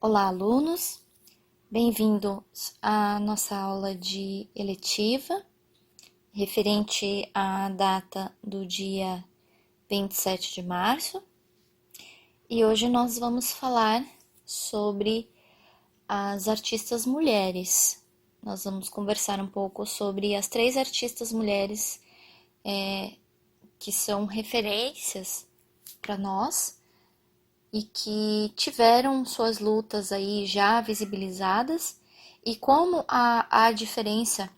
Olá, alunos! Bem-vindos à nossa aula de eletiva, referente à data do dia 27 de março. E hoje nós vamos falar sobre as artistas mulheres. Nós vamos conversar um pouco sobre as 3 artistas mulheres que são referências para nós e que tiveram suas lutas aí já visibilizadas e como a diferença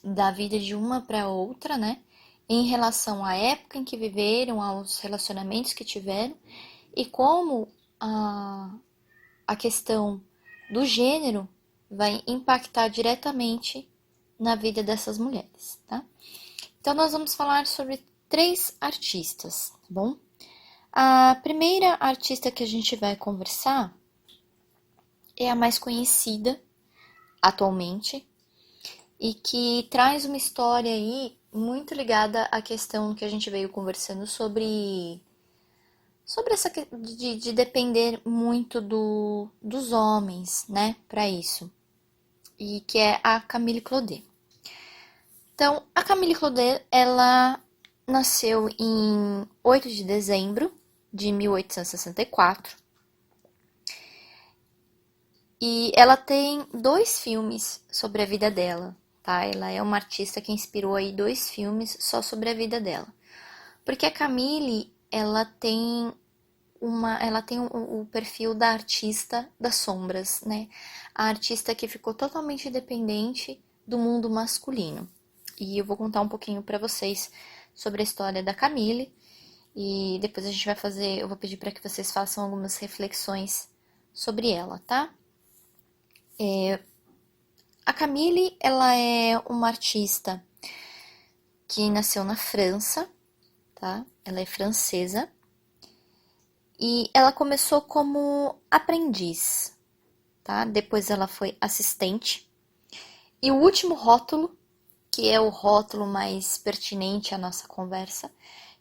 da vida de uma para outra, né, em relação à época em que viveram, aos relacionamentos que tiveram e como a questão do gênero vai impactar diretamente na vida dessas mulheres, tá? Então nós vamos falar sobre 3 artistas, tá bom? A primeira artista que a gente vai conversar é a mais conhecida atualmente e que traz uma história aí muito ligada à questão que a gente veio conversando sobre essa de depender muito dos homens, né, para isso. E que é a Camille Claudel. Então, a Camille Claudel, ela nasceu em 8 de dezembro de 1864. E ela tem 2 filmes sobre a vida dela, tá? Ela é uma artista que inspirou aí 2 filmes só sobre a vida dela. Porque a Camille, ela tem o perfil da artista das sombras, né? A artista que ficou totalmente dependente do mundo masculino. E eu vou contar um pouquinho para vocês sobre a história da Camille e depois a gente vai fazer, eu vou pedir para que vocês façam algumas reflexões sobre ela, tá? A Camille, ela é uma artista que nasceu na França, tá? Ela é francesa. E ela começou como aprendiz, tá? Depois ela foi assistente. E o último rótulo, que é o rótulo mais pertinente à nossa conversa,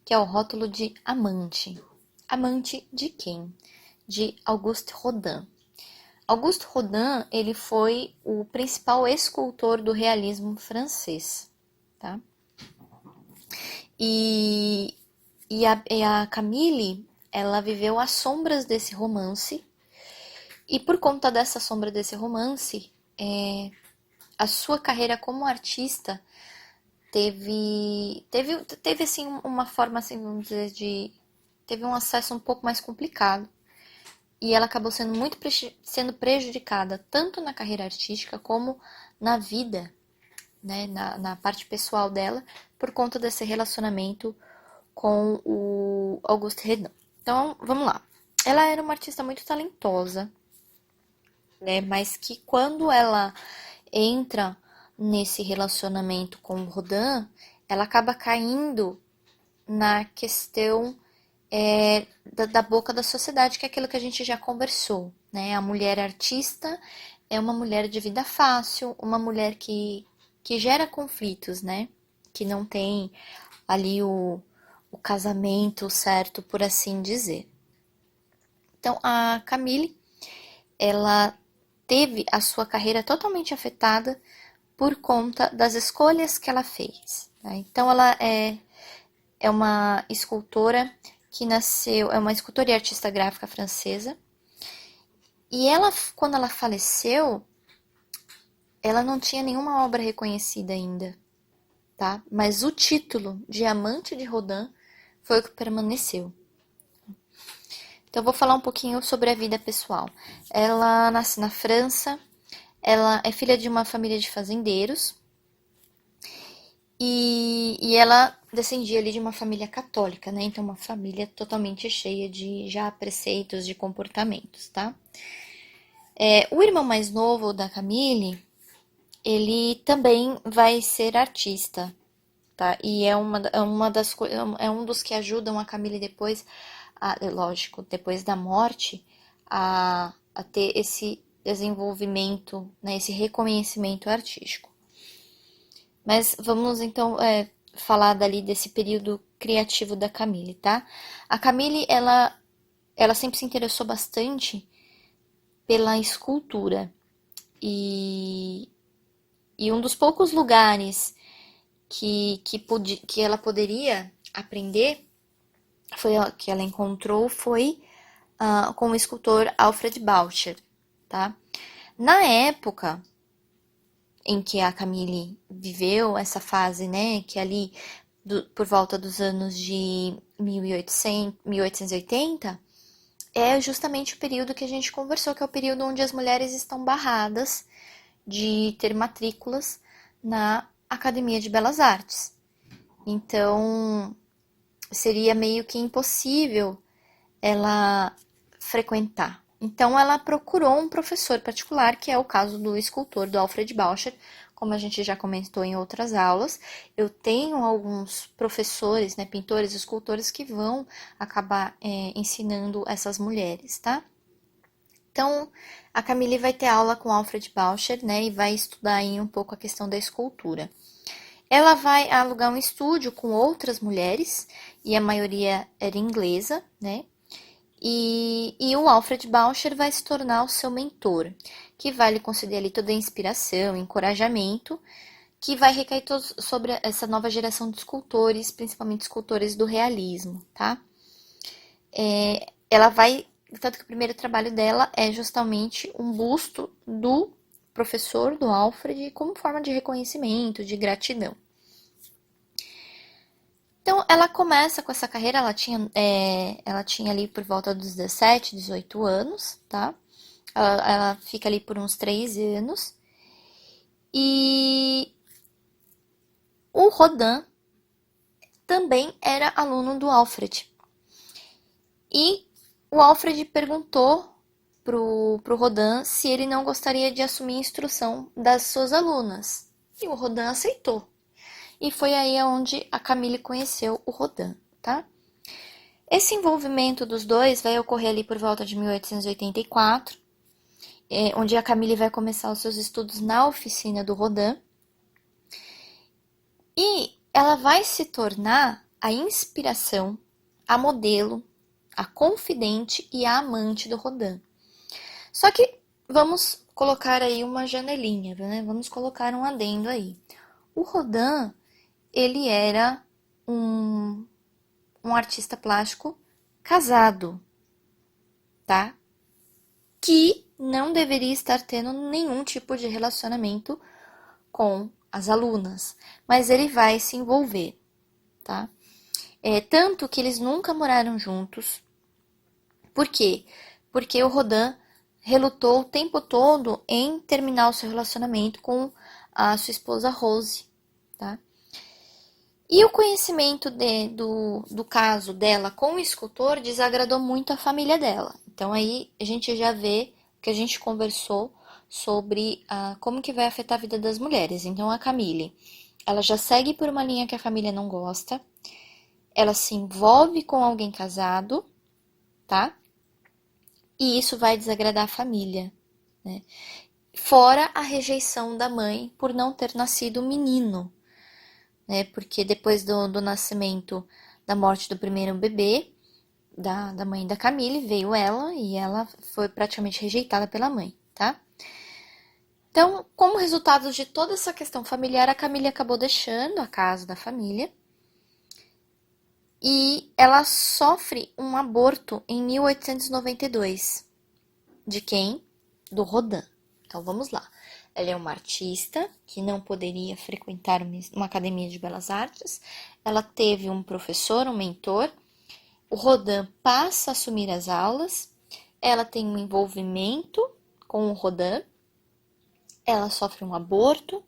que é o rótulo de amante. Amante de quem? De Auguste Rodin. Auguste Rodin, ele foi o principal escultor do realismo francês, tá? E a Camille, ela viveu às sombras desse romance, e por conta dessa sombra desse romance, a sua carreira como artista teve assim, uma forma, assim, vamos dizer, teve um acesso um pouco mais complicado. E ela acabou sendo prejudicada tanto na carreira artística como na vida, né, na parte pessoal dela, por conta desse relacionamento com o Auguste Rodin. Então, vamos lá. Ela era uma artista muito talentosa, né, mas que quando ela entra nesse relacionamento com o Rodin, ela acaba caindo na questão da boca da sociedade, que é aquilo que a gente já conversou, né? A mulher artista é uma mulher de vida fácil, uma mulher que gera conflitos, né? Que não tem ali o casamento certo, por assim dizer. Então, a Camille, ela teve a sua carreira totalmente afetada por conta das escolhas que ela fez. Tá? Então, ela é uma escultora que nasceu, é uma escultora e artista gráfica francesa. E ela, quando ela faleceu, ela não tinha nenhuma obra reconhecida ainda, tá? Mas o título Diamante de Rodin foi o que permaneceu. Então, eu vou falar um pouquinho sobre a vida pessoal. Ela nasce na França, ela é filha de uma família de fazendeiros e ela descendia ali de uma família católica, né? Então, uma família totalmente cheia de já preceitos, de comportamentos, tá? O irmão mais novo da Camille, ele também vai ser artista, tá? E é um dos que ajudam a Camille depois, lógico, depois da morte, a ter esse desenvolvimento, né, esse reconhecimento artístico. Mas vamos então falar dali desse período criativo da Camille, tá? A Camille, ela sempre se interessou bastante pela escultura. E, e um dos poucos lugares que ela poderia aprender que ela encontrou foi com o escultor Alfred Boucher, tá? Na época em que a Camille viveu essa fase, né, que ali por volta dos anos de 1880, é justamente o período que a gente conversou, que é o período onde as mulheres estão barradas de ter matrículas na Academia de Belas Artes. Então, seria meio que impossível ela frequentar. Então, ela procurou um professor particular, que é o caso do escultor, do Alfred Boucher, como a gente já comentou em outras aulas. Eu tenho alguns professores, né, pintores, escultores, que vão acabar ensinando essas mulheres, tá? Então, a Camille vai ter aula com Alfred Boucher, né, e vai estudar aí um pouco a questão da escultura. Ela vai alugar um estúdio com outras mulheres, e a maioria era inglesa, né? E o Alfred Boucher vai se tornar o seu mentor, que vai lhe conceder ali toda a inspiração, encorajamento, que vai recair sobre essa nova geração de escultores, principalmente escultores do realismo, tá? Ela vai, tanto que o primeiro trabalho dela é justamente um busto do professor, do Alfred, como forma de reconhecimento, de gratidão. Então, ela começa com essa carreira, ela tinha ali por volta dos 17, 18 anos, tá? Ela fica ali por uns 3 anos. E o Rodin também era aluno do Alfred. E o Alfred perguntou pro Rodin se ele não gostaria de assumir a instrução das suas alunas. E o Rodin aceitou. E foi aí onde a Camille conheceu o Rodin, tá? Esse envolvimento dos dois vai ocorrer ali por volta de 1884, onde a Camille vai começar os seus estudos na oficina do Rodin. E ela vai se tornar a inspiração, a modelo, a confidente e a amante do Rodin. Só que vamos colocar aí uma janelinha, né? Vamos colocar um adendo aí. O Rodin, ele era um artista plástico casado, tá? Que não deveria estar tendo nenhum tipo de relacionamento com as alunas, mas ele vai se envolver, tá? Tanto que eles nunca moraram juntos. Por quê? Porque o Rodin relutou o tempo todo em terminar o seu relacionamento com a sua esposa Rose, tá? E o conhecimento do caso dela com o escultor desagradou muito a família dela. Então aí a gente já vê que a gente conversou sobre como que vai afetar a vida das mulheres. Então a Camille, ela já segue por uma linha que a família não gosta, ela se envolve com alguém casado, tá? E isso vai desagradar a família, né? Fora a rejeição da mãe por não ter nascido menino, né? Porque depois do nascimento, da morte do primeiro bebê, da mãe da Camille, veio ela e ela foi praticamente rejeitada pela mãe, tá? Então, como resultado de toda essa questão familiar, a Camille acabou deixando a casa da família e ela sofre um aborto em 1892. De quem? Do Rodin. Então vamos lá. Ela é uma artista que não poderia frequentar uma academia de belas artes. Ela teve um professor, um mentor. O Rodin passa a assumir as aulas. Ela tem um envolvimento com o Rodin. Ela sofre um aborto,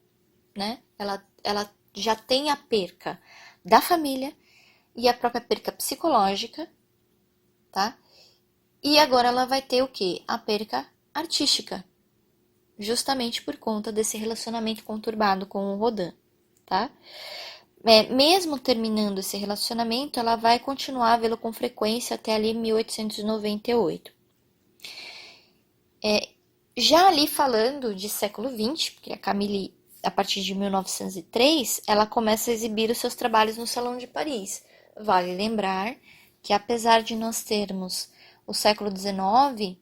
né? Ela já tem a perca da família e a própria perca psicológica, tá? E agora ela vai ter o quê? A perca artística, justamente por conta desse relacionamento conturbado com o Rodin, tá? Mesmo terminando esse relacionamento, ela vai continuar a vê-lo com frequência até ali 1898. Já ali falando de século XX, porque a Camille, a partir de 1903, ela começa a exibir os seus trabalhos no Salão de Paris. Vale lembrar que apesar de nós termos o século XIX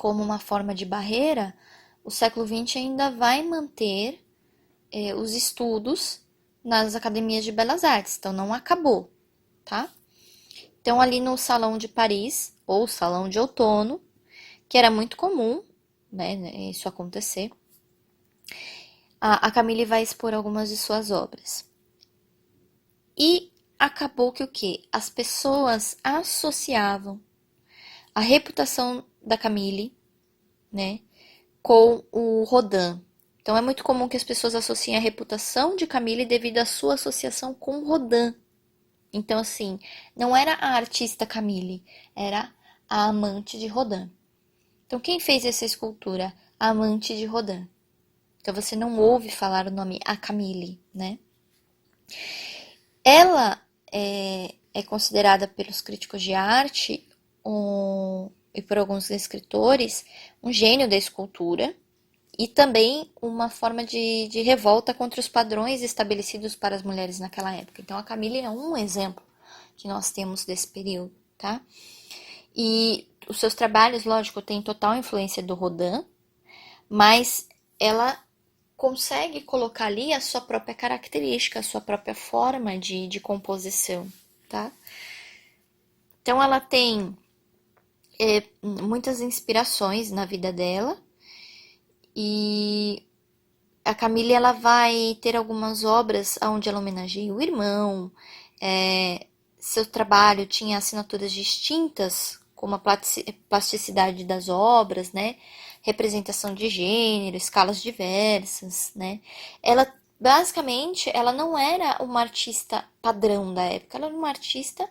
como uma forma de barreira, o século XX ainda vai manter os estudos nas academias de belas artes. Então, não acabou, tá? Então, ali no Salão de Paris, ou Salão de Outono, que era muito comum, né, isso acontecer, a Camille vai expor algumas de suas obras. E acabou que o quê? As pessoas associavam a reputação da Camille, né, com o Rodin. Então é muito comum que as pessoas associem a reputação de Camille devido à sua associação com Rodin. Então, assim, não era a artista Camille, era a amante de Rodin. Então, quem fez essa escultura? A amante de Rodin. Então, você não ouve falar o nome a Camille, né? Ela é considerada pelos críticos de arte e por alguns escritores um gênio da escultura e também uma forma de revolta contra os padrões estabelecidos para as mulheres naquela época. Então, a Camille é um exemplo que nós temos desse período, tá? E os seus trabalhos, lógico, têm total influência do Rodin, mas ela consegue colocar ali a sua própria característica, a sua própria forma de composição, tá? Então, ela tem muitas inspirações na vida dela e a Camille ela vai ter algumas obras onde ela homenageia o irmão, seu trabalho tinha assinaturas distintas, como a plasticidade das obras, né? Representação de gênero, escalas diversas, né? Ela, basicamente, ela não era uma artista padrão da época, ela era uma artista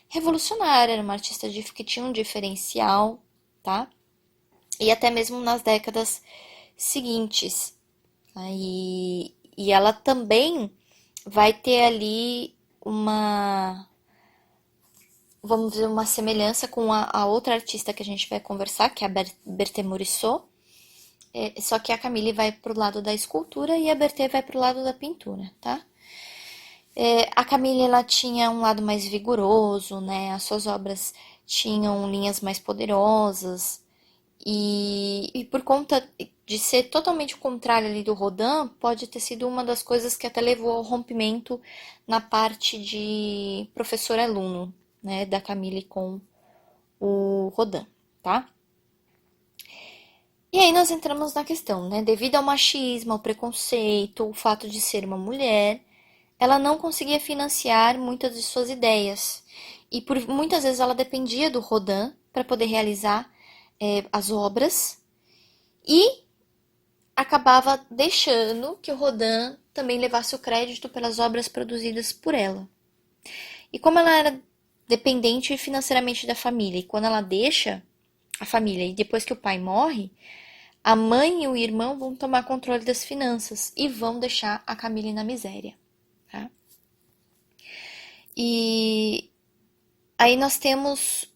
revolucionária, era uma artista que tinha um diferencial, tá? E até mesmo nas décadas seguintes. Tá? E ela também vai ter ali vamos dizer, uma semelhança com a outra artista que a gente vai conversar, que é a Berthe Morisot, só que a Camille vai pro lado da escultura e a Berthe vai pro lado da pintura, tá? A Camille, ela tinha um lado mais vigoroso, né? As suas obras tinham linhas mais poderosas e por conta de ser totalmente o contrário ali do Rodin, pode ter sido uma das coisas que até levou ao rompimento na parte de professor-aluno, né, da Camille com o Rodin, tá? E aí nós entramos na questão, né? Devido ao machismo, ao preconceito, o fato de ser uma mulher, ela não conseguia financiar muitas de suas ideias. E por muitas vezes ela dependia do Rodin para poder realizar as obras e acabava deixando que o Rodin também levasse o crédito pelas obras produzidas por ela. E como ela era dependente financeiramente da família, e quando ela deixa a família e depois que o pai morre, a mãe e o irmão vão tomar controle das finanças e vão deixar a Camille na miséria. Tá? E aí nós temos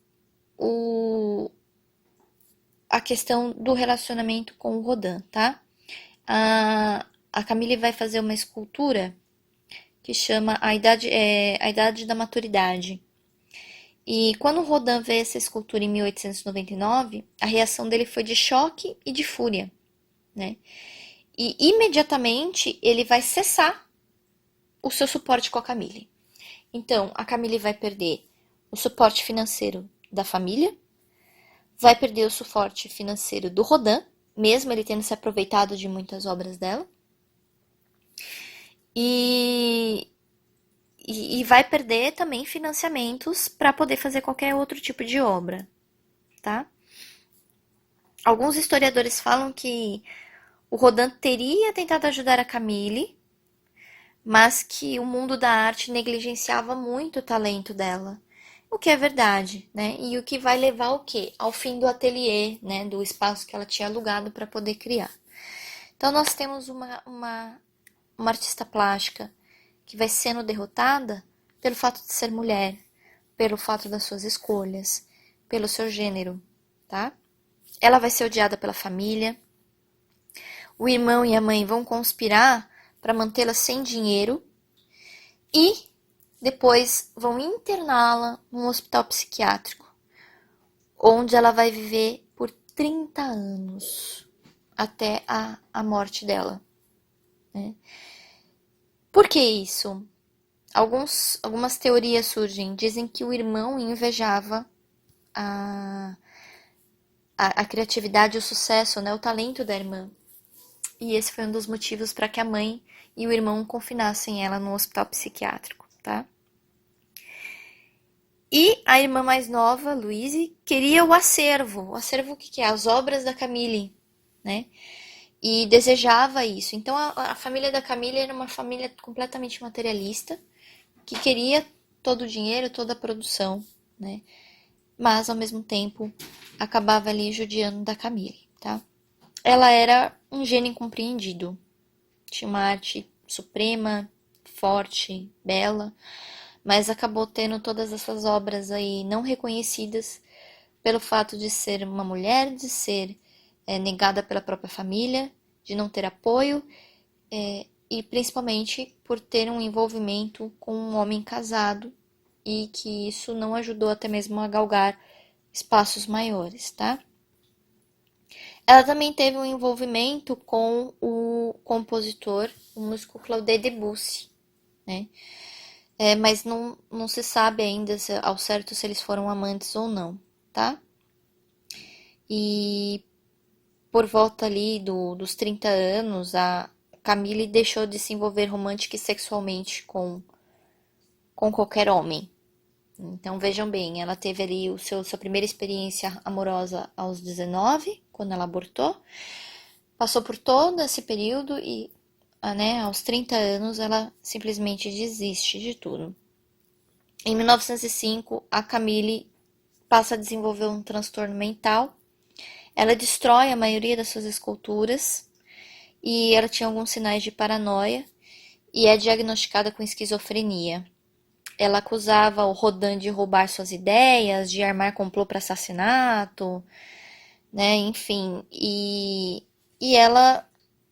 a questão do relacionamento com o Rodin, tá? A Camille vai fazer uma escultura que chama a Idade da Maturidade. E quando o Rodin vê essa escultura em 1899, a reação dele foi de choque e de fúria, né? E imediatamente ele vai cessar o seu suporte com a Camille. Então, a Camille vai perder o suporte financeiro da família, vai perder o suporte financeiro do Rodin, mesmo ele tendo se aproveitado de muitas obras dela, e vai perder também financiamentos para poder fazer qualquer outro tipo de obra, tá? Alguns historiadores falam que o Rodin teria tentado ajudar a Camille, mas que o mundo da arte negligenciava muito o talento dela. O que é verdade, né? E o que vai levar ao quê? Ao fim do ateliê, né? Do espaço que ela tinha alugado para poder criar. Então, nós temos uma artista plástica que vai sendo derrotada pelo fato de ser mulher, pelo fato das suas escolhas, pelo seu gênero, tá? Ela vai ser odiada pela família. O irmão e a mãe vão conspirar para mantê-la sem dinheiro e depois vão interná-la num hospital psiquiátrico, onde ela vai viver por 30 anos, até a morte dela, né? Por que isso? Algumas teorias surgem, dizem que o irmão invejava a, a criatividade, o sucesso, né, o talento da irmã. E esse foi um dos motivos para que a mãe e o irmão confinassem ela no hospital psiquiátrico, tá? E a irmã mais nova, Louise, queria o acervo. O acervo, o que que é? As obras da Camille, né? E desejava isso. Então a família da Camille era uma família completamente materialista, que queria todo o dinheiro, toda a produção, né? Mas ao mesmo tempo acabava ali judiando da Camille, tá? Ela era um gênio incompreendido. Tinha uma arte suprema, forte, bela, mas acabou tendo todas essas obras aí não reconhecidas pelo fato de ser uma mulher, de ser negada pela própria família, de não ter apoio e principalmente por ter um envolvimento com um homem casado e que isso não ajudou até mesmo a galgar espaços maiores, tá? Ela também teve um envolvimento com o compositor, o músico Claude Debussy, né? Mas não se sabe ainda ao certo se eles foram amantes ou não, tá? E por volta ali dos 30 anos, a Camille deixou de se envolver romântica e sexualmente com qualquer homem. Então vejam bem, ela teve ali sua primeira experiência amorosa aos 19, quando ela abortou. Passou por todo esse período e, né, aos 30 anos ela simplesmente desiste de tudo. Em 1905, a Camille passa a desenvolver um transtorno mental. Ela destrói a maioria das suas esculturas e ela tinha alguns sinais de paranoia e é diagnosticada com esquizofrenia. Ela acusava o Rodin de roubar suas ideias, de armar complô para assassinato, né? Enfim, e ela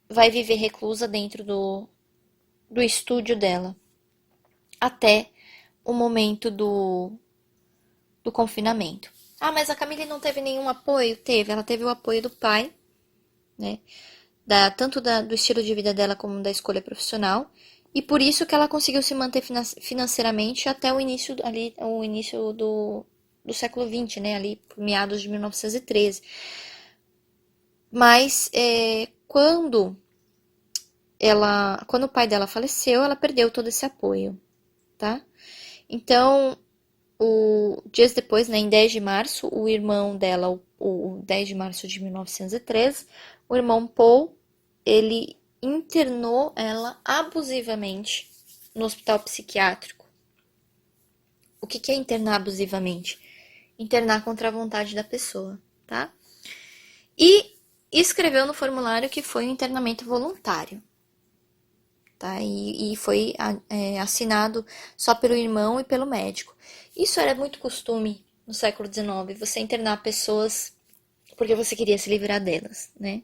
vai viver reclusa dentro do estúdio dela até o momento do confinamento. Ah, mas a Camille não teve nenhum apoio? Teve, ela teve o apoio do pai, né? Tanto do estilo de vida dela como da escolha profissional. E por isso que ela conseguiu se manter financeiramente até o início do século XX, né? Ali por meados de 1913. Mas quando o pai dela faleceu, ela perdeu todo esse apoio, tá? Então, dias depois, né, em 10 de março, o irmão dela, o 10 de março de 1913, o irmão Paul, ele internou ela abusivamente no hospital psiquiátrico. O que é internar abusivamente? Internar contra a vontade da pessoa, tá? E escreveu no formulário que foi um internamento voluntário, tá? E foi assinado só pelo irmão e pelo médico. Isso era muito costume no século XIX, você internar pessoas porque você queria se livrar delas, né?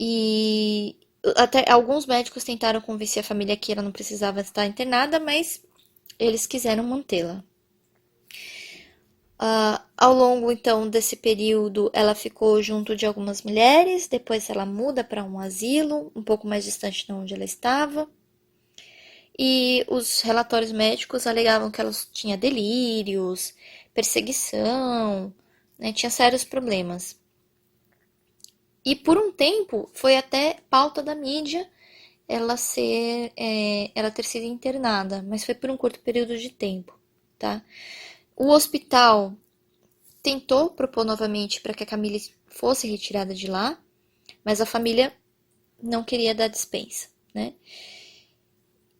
E até alguns médicos tentaram convencer a família que ela não precisava estar internada, mas eles quiseram mantê-la. Ao longo, então, desse período, ela ficou junto de algumas mulheres, depois ela muda para um asilo, um pouco mais distante de onde ela estava. E os relatórios médicos alegavam que ela tinha delírios, perseguição, né, tinha sérios problemas. E por um tempo foi até pauta da mídia ela ter sido internada, mas foi por um curto período de tempo, tá? O hospital tentou propor novamente para que a Camille fosse retirada de lá, mas a família não queria dar dispensa, né?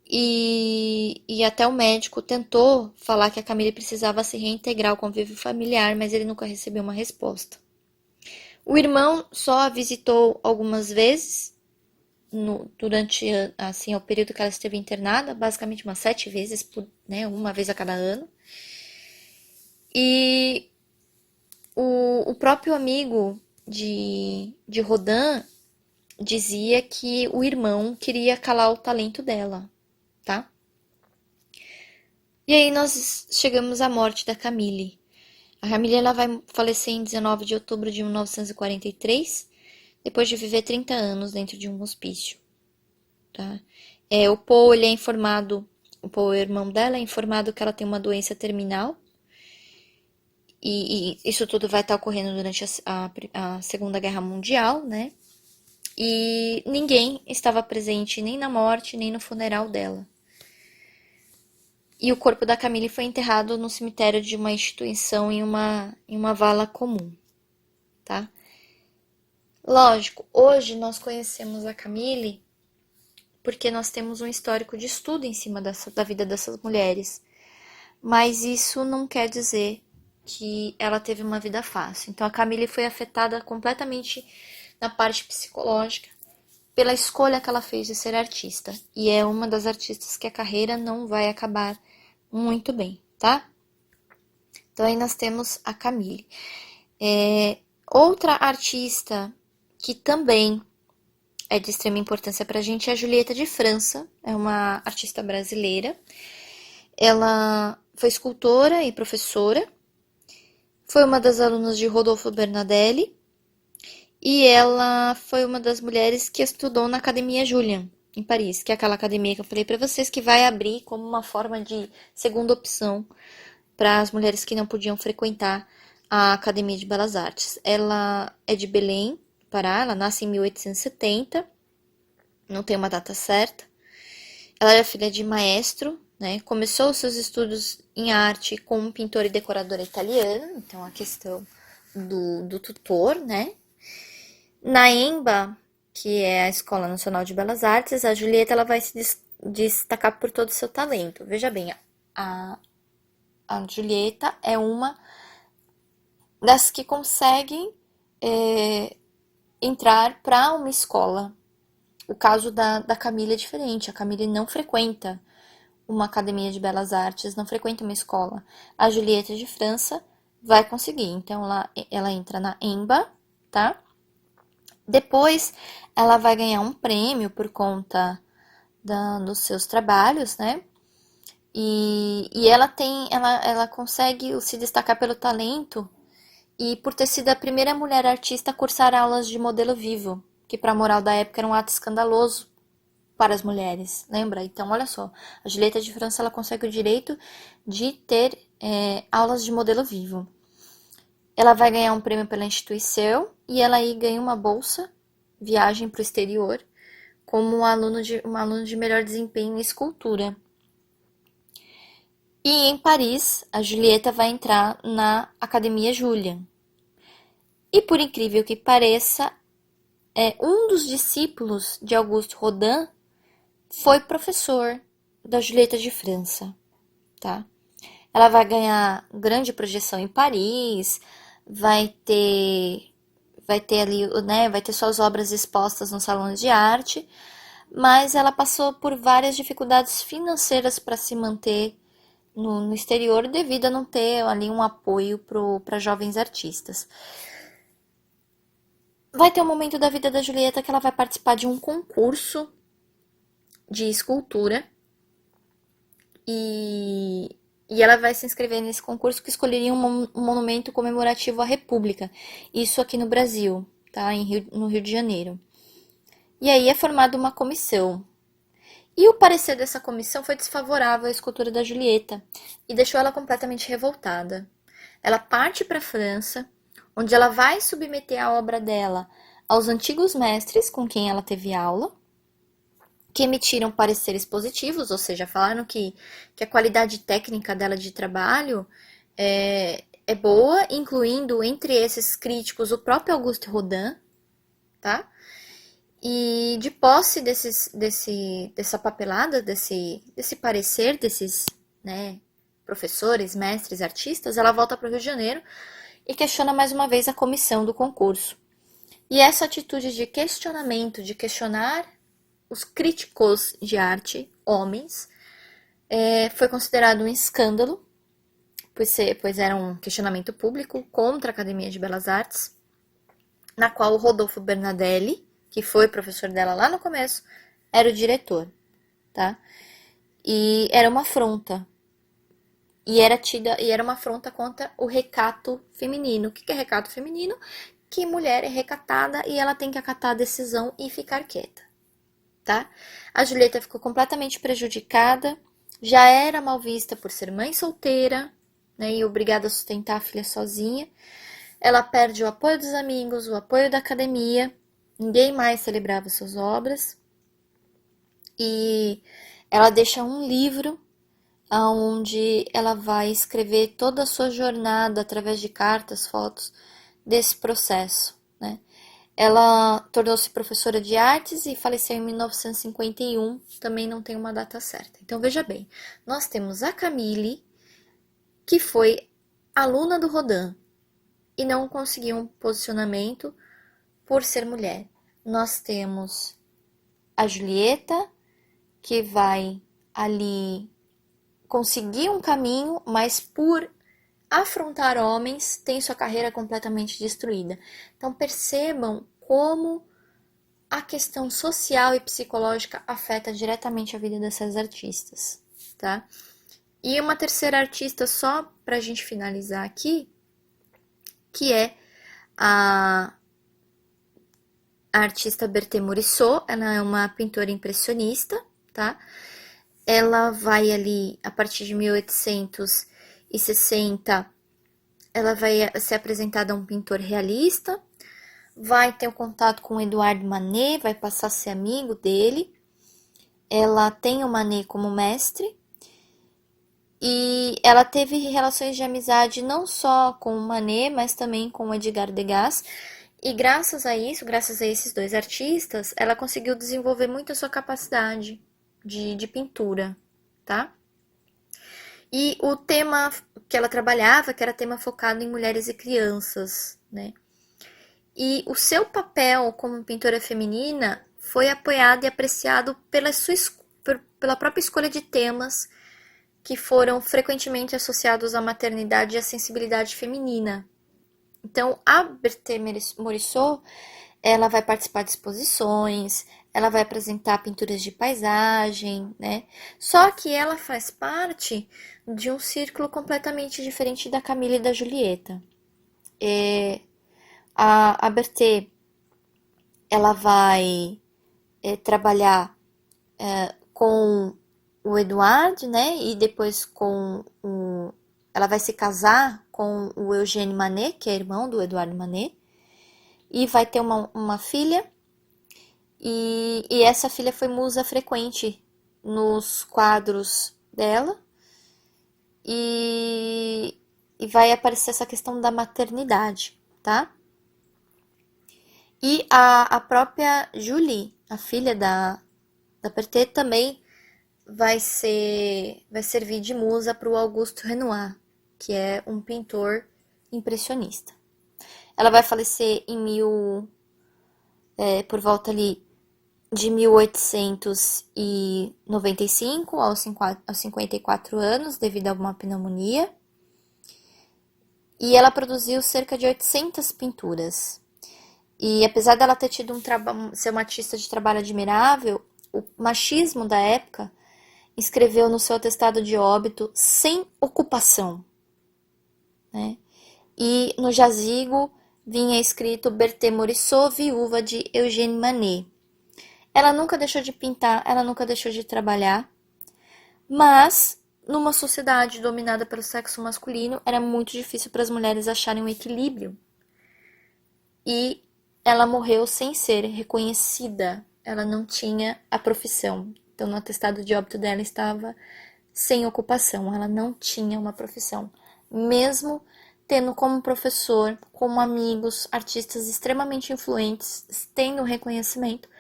E até o médico tentou falar que a Camille precisava se reintegrar ao convívio familiar, mas ele nunca recebeu uma resposta. O irmão só a visitou algumas vezes durante assim, o período que ela esteve internada, basicamente umas 7 vezes, né, uma vez a cada ano. E o próprio amigo de Rodin dizia que o irmão queria calar o talento dela, tá? E aí nós chegamos à morte da Camille. A Camille ela vai falecer em 19 de outubro de 1943, depois de viver 30 anos dentro de um hospício, tá? O Paul, ele é informado, o Paul, o irmão dela, é informado que ela tem uma doença terminal, e isso tudo vai estar ocorrendo durante a Segunda Guerra Mundial, né? E ninguém estava presente nem na morte, nem no funeral dela. E o corpo da Camille foi enterrado no cemitério de uma instituição em uma vala comum, tá? Lógico, hoje nós conhecemos a Camille porque nós temos um histórico de estudo em cima da vida dessas mulheres. Mas isso não quer dizer que ela teve uma vida fácil. Então a Camille foi afetada completamente na parte psicológica pela escolha que ela fez de ser artista. E é uma das artistas que a carreira não vai acabar muito bem, tá? Então aí nós temos a Camille. Outra artista que também é de extrema importância pra gente é a Julieta de França, é uma artista brasileira. Ela foi escultora e professora, foi uma das alunas de Rodolfo Bernardelli e ela foi uma das mulheres que estudou na Academia Julian, em Paris, que é aquela academia que eu falei para vocês que vai abrir como uma forma de segunda opção para as mulheres que não podiam frequentar a Academia de Belas Artes. Ela é de Belém, Pará, ela nasce em 1870, não tem uma data certa. Ela era filha de maestro, né? Começou os seus estudos em arte com um pintor e decorador italiano, então a questão do tutor, né? Na EMBA, que é a Escola Nacional de Belas Artes, a Julieta ela vai se destacar por todo o seu talento. Veja bem, a Julieta é uma das que conseguem entrar para uma escola. O caso da Camille é diferente. A Camille não frequenta uma academia de belas artes, não frequenta uma escola. A Julieta de França vai conseguir. Então, ela entra na EMBA, tá? Depois, ela vai ganhar um prêmio por conta dos seus trabalhos, né? E ela consegue se destacar pelo talento e por ter sido a primeira mulher artista a cursar aulas de modelo vivo, que para a moral da época era um ato escandaloso para as mulheres, lembra? Então, olha só, a Julieta de França ela consegue o direito de ter aulas de modelo vivo. Ela vai ganhar um prêmio pela instituição e ela aí ganha uma bolsa, viagem para o exterior, como um aluno de melhor desempenho em escultura. E em Paris, a Julieta vai entrar na Academia Julian. E por incrível que pareça, um dos discípulos de Auguste Rodin foi professor da Julieta de França, tá? Ela vai ganhar grande projeção em Paris, vai ter ali, né, vai ter suas obras expostas nos salões de arte, mas ela passou por várias dificuldades financeiras para se manter no exterior devido a não ter ali um apoio para jovens artistas. Vai ter um momento da vida da Julieta que ela vai participar de um concurso de escultura e ela vai se inscrever nesse concurso que escolheria um monumento comemorativo à República. Isso aqui no Brasil, tá? No Rio de Janeiro. E aí é formada uma comissão. E o parecer dessa comissão foi desfavorável à escultura da Julieta e deixou ela completamente revoltada. Ela parte para a França, onde ela vai submeter a obra dela aos antigos mestres com quem ela teve aula, que emitiram pareceres positivos, ou seja, falaram que a qualidade técnica dela de trabalho é boa, incluindo entre esses críticos o próprio Auguste Rodin, tá? E de posse dessa papelada, desse parecer desses, né, professores, mestres, artistas, ela volta para o Rio de Janeiro e questiona mais uma vez a comissão do concurso. E essa atitude de questionamento, de questionar os críticos de arte, homens, foi considerado um escândalo, pois era um questionamento público contra a Academia de Belas Artes, na qual o Rodolfo Bernardelli, que foi professor dela lá no começo, era o diretor, tá? E era uma afronta. e era uma afronta contra o recato feminino. O que é recato feminino? Que mulher é recatada e ela tem que acatar a decisão e ficar quieta, tá? A Julieta ficou completamente prejudicada, já era mal vista por ser mãe solteira, né, e obrigada a sustentar a filha sozinha. Ela perde o apoio dos amigos, o apoio da academia, ninguém mais celebrava suas obras. E ela deixa um livro onde ela vai escrever toda a sua jornada através de cartas, fotos desse processo, né? Ela tornou-se professora de artes e faleceu em 1951, também não tem uma data certa. Então veja bem, nós temos a Camille, que foi aluna do Rodin e não conseguiu um posicionamento por ser mulher. Nós temos a Julieta, que vai ali conseguir um caminho, mas por afrontar homens, tem sua carreira completamente destruída. Então percebam como a questão social e psicológica afeta diretamente a vida dessas artistas, tá? E uma terceira artista, só pra gente finalizar aqui, que é a artista Berthe Morisot. Ela é uma pintora impressionista, tá? Ela vai ali, a partir de 1860, ela vai ser apresentada a um pintor realista, vai ter um contato com Edouard Manet, vai passar a ser amigo dele. Ela tem o Manet como mestre e ela teve relações de amizade não só com o Manet, mas também com o Edgar Degas. E graças a isso, graças a esses dois artistas, ela conseguiu desenvolver muito a sua capacidade de pintura, tá? E o tema que ela trabalhava, que era tema focado em mulheres e crianças, né? E o seu papel como pintora feminina foi apoiado e apreciado pela própria escolha de temas que foram frequentemente associados à maternidade e à sensibilidade feminina. Então, a Berthe Morisot, ela vai participar de exposições, ela vai apresentar pinturas de paisagem, né? Só que ela faz parte de um círculo completamente diferente da Camille e da Julieta. A Berthe, ela vai trabalhar com o Edouard, né? E depois ela vai se casar com o Eugène Manet, que é irmão do Edouard Manet, e vai ter uma filha. E essa filha foi musa frequente nos quadros dela. E vai aparecer essa questão da maternidade, tá? E a própria Julie, a filha da Berthe, também vai servir de musa para o Auguste Renoir, que é um pintor impressionista. Ela vai falecer por volta ali de 1895, aos 54 anos, devido a uma pneumonia. E ela produziu cerca de 800 pinturas. E apesar dela ter tido ser uma artista de trabalho admirável, o machismo da época escreveu no seu atestado de óbito sem ocupação, né? E no jazigo vinha escrito Berthe Morisot, viúva de Eugène Manet. Ela nunca deixou de pintar, ela nunca deixou de trabalhar, mas numa sociedade dominada pelo sexo masculino, era muito difícil para as mulheres acharem um equilíbrio. E ela morreu sem ser reconhecida, ela não tinha a profissão. Então, no atestado de óbito dela estava sem ocupação, ela não tinha uma profissão. Mesmo tendo como professor, como amigos, artistas extremamente influentes, tendo reconhecimento,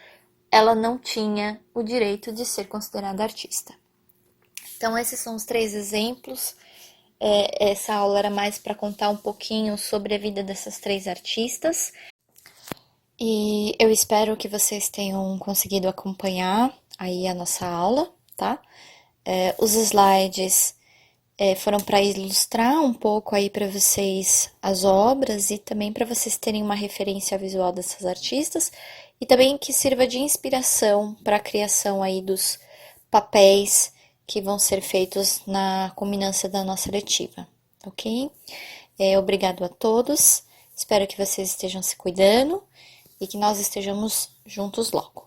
ela não tinha o direito de ser considerada artista. Então, esses são os 3 exemplos. Essa aula era mais para contar um pouquinho sobre a vida dessas 3 artistas. E eu espero que vocês tenham conseguido acompanhar aí a nossa aula, tá? Os slides foram para ilustrar um pouco aí para vocês as obras e também para vocês terem uma referência visual dessas artistas e também que sirva de inspiração para a criação aí dos papéis que vão ser feitos na culminância da nossa letiva, ok? Obrigado a todos, espero que vocês estejam se cuidando e que nós estejamos juntos logo.